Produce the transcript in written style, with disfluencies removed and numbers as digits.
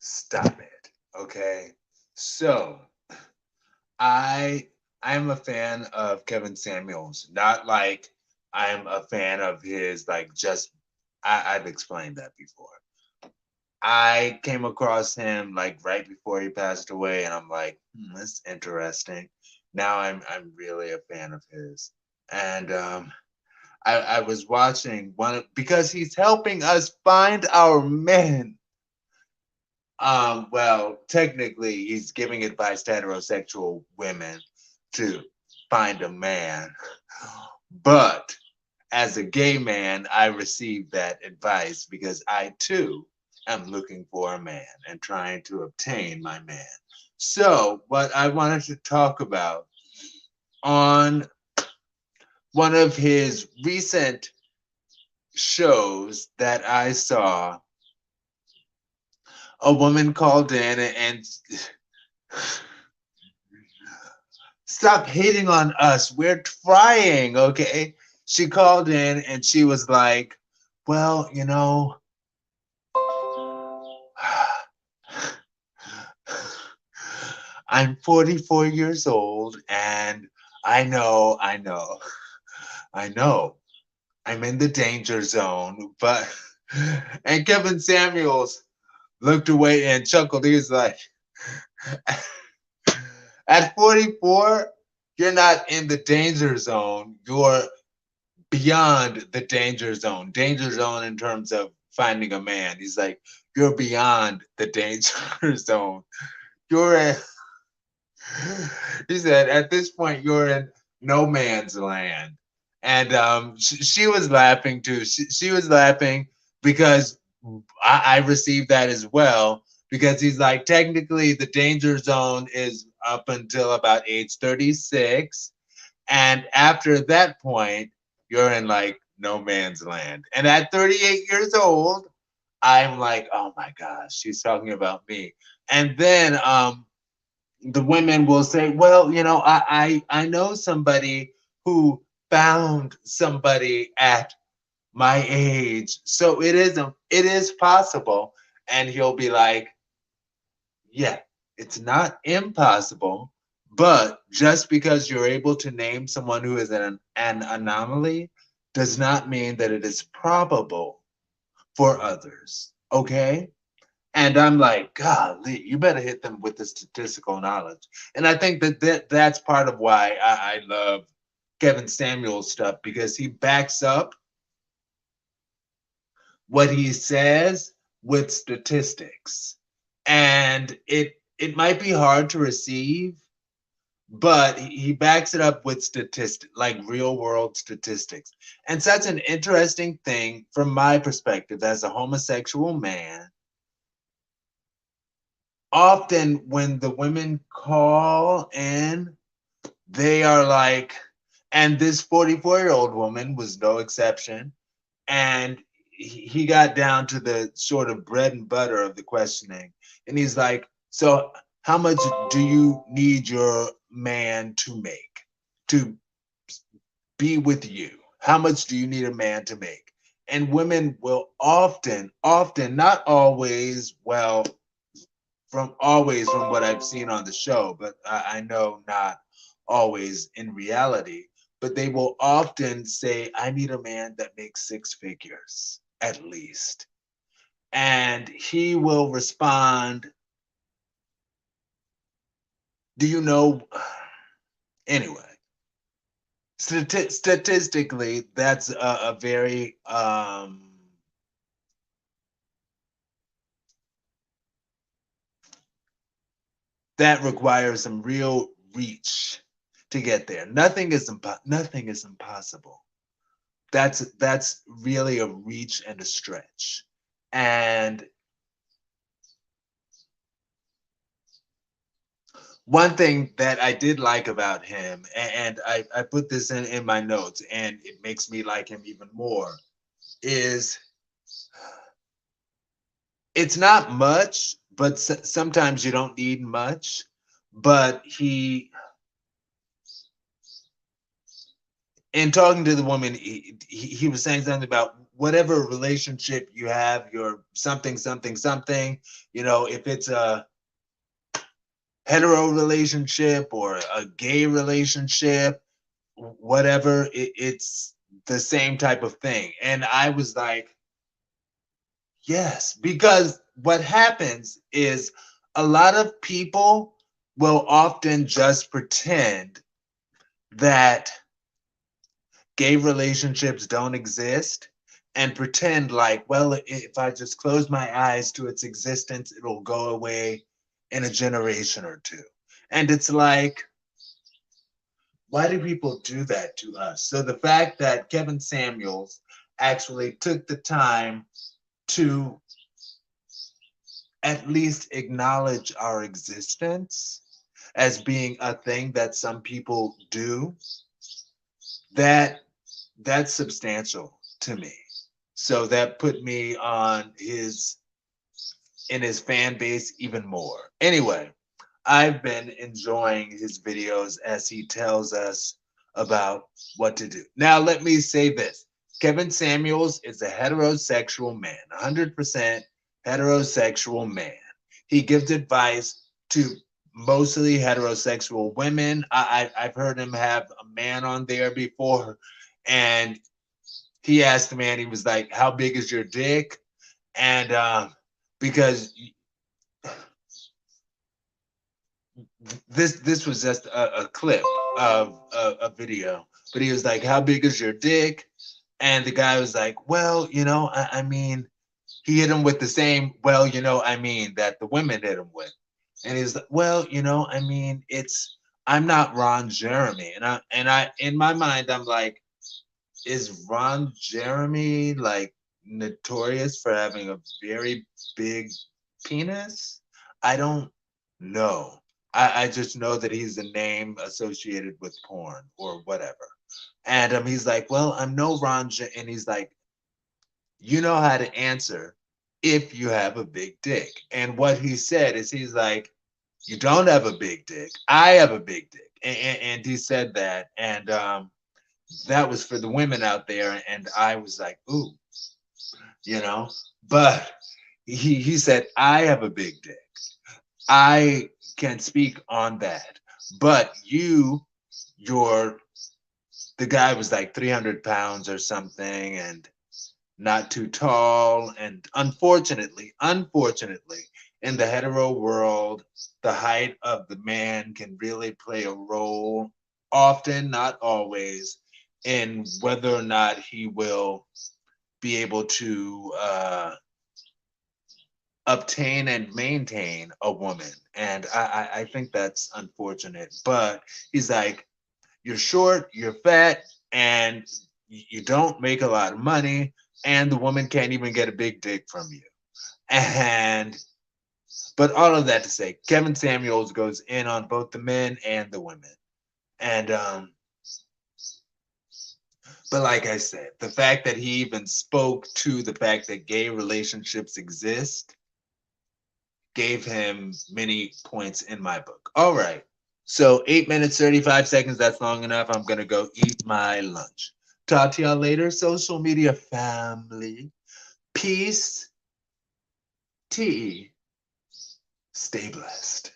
Stop it. Okay. So I I'm a fan of Kevin Samuels. Not like I'm a fan of his like just I've explained that before. I came across him like right before he passed away, and I'm like, that's interesting. Now I'm really a fan of his. And I was watching one because he's helping us find our men. Well, technically, he's giving advice to heterosexual women to find a man. But as a gay man, I received that advice because I too am looking for a man and trying to obtain my man. So, what I wanted to talk about on one of his recent shows that I saw, a woman called in and stop hating on us. We're trying, okay? She called in and she was like, well, I'm 44 years old and I know, I'm in the danger zone, but, and Kevin Samuels looked away and chuckled. He was like, at 44, you're not in the danger zone. You're beyond the danger zone. Danger zone in terms of finding a man. He's like, you're beyond the danger zone. You're in, he said, at this point, you're in no man's land. And she was laughing too. She was laughing because I received that as well. Because he's like, technically, the danger zone is up until about age 36. And after that point, you're in like no man's land. And at 38 years old, I'm like, oh my gosh, she's talking about me. And then the women will say, well, I know somebody who found somebody at my age. So it is possible. And he'll be like, yeah, it's not impossible, but just because you're able to name someone who is an anomaly does not mean that it is probable for others. Okay? And I'm like, golly, you better hit them with the statistical knowledge. And I think that's part of why I love Kevin Samuel's stuff because he backs up what he says with statistics. And it might be hard to receive, but he backs it up with statistics, like real world statistics. And such an interesting thing from my perspective as a homosexual man. Often when the women call in, they are like, and this 44-year-old woman was no exception. And he got down to the sort of bread and butter of the questioning. And he's like, so how much do you need your man to make to be with you? How much do you need a man to make? And women will often, not always, well, from what I've seen on the show, but I know not always in reality. But they will often say, I need a man that makes six figures at least. And he will respond, do you know? Anyway, statistically, that's a very, that requires some real reach to get there. Nothing is impossible. That's really a reach and a stretch. And one thing that I did like about him, and I put this in my notes, and it makes me like him even more, is it's not much, but sometimes you don't need much. But in talking to the woman, he was saying something about whatever relationship you have, your something, something, something, if it's a hetero relationship or a gay relationship, whatever, it's the same type of thing. And I was like, yes, because what happens is a lot of people will often just pretend that gay relationships don't exist and pretend like, well, if I just close my eyes to its existence, it'll go away in a generation or two. And it's like, why do people do that to us? So the fact that Kevin Samuels actually took the time to at least acknowledge our existence as being a thing that some people do, that that's substantial to me. So that put me on his in his fan base even more. Anyway, I've been enjoying his videos as he tells us about what to do. Now, let me say this. Kevin Samuels is a heterosexual man, 100% heterosexual man. He gives advice to mostly heterosexual women. I've heard him have a man on there before, and he asked the man, he was like, "How big is your dick?" And because this was just a clip of a video, but he was like, "How big is your dick?" And the guy was like, "Well, I mean," he hit him with the same, "Well, I mean," that the women hit him with. And he's like, "Well, I mean, I'm not Ron Jeremy." And I in my mind, I'm like, is Ron Jeremy like notorious for having a very big penis? I don't know. I just know that he's a name associated with porn or whatever. And he's like, "Well, I'm no and he's like, "You know how to answer if you have a big dick." And what he said is, he's like, "You don't have a big dick. I have a big dick." And he said that. And that was for the women out there. And I was like, ooh, you know, but he said, "I have a big dick. I can speak on that. But you're," the guy was like 300 pounds or something and not too tall. And unfortunately, in the hetero world, the height of the man can really play a role, often, not always, in whether or not he will be able to obtain and maintain a woman. And I think that's unfortunate. But he's like, "You're short, you're fat, and you don't make a lot of money, and the woman can't even get a big dick from you." And but all of that to say, Kevin Samuels goes in on both the men and the women. And but like I said, the fact that he even spoke to the fact that gay relationships exist gave him many points in my book. All right. So 8 minutes, 35 seconds. That's long enough. I'm going to go eat my lunch. Talk to y'all later, social media family. Peace. T. Stay blessed.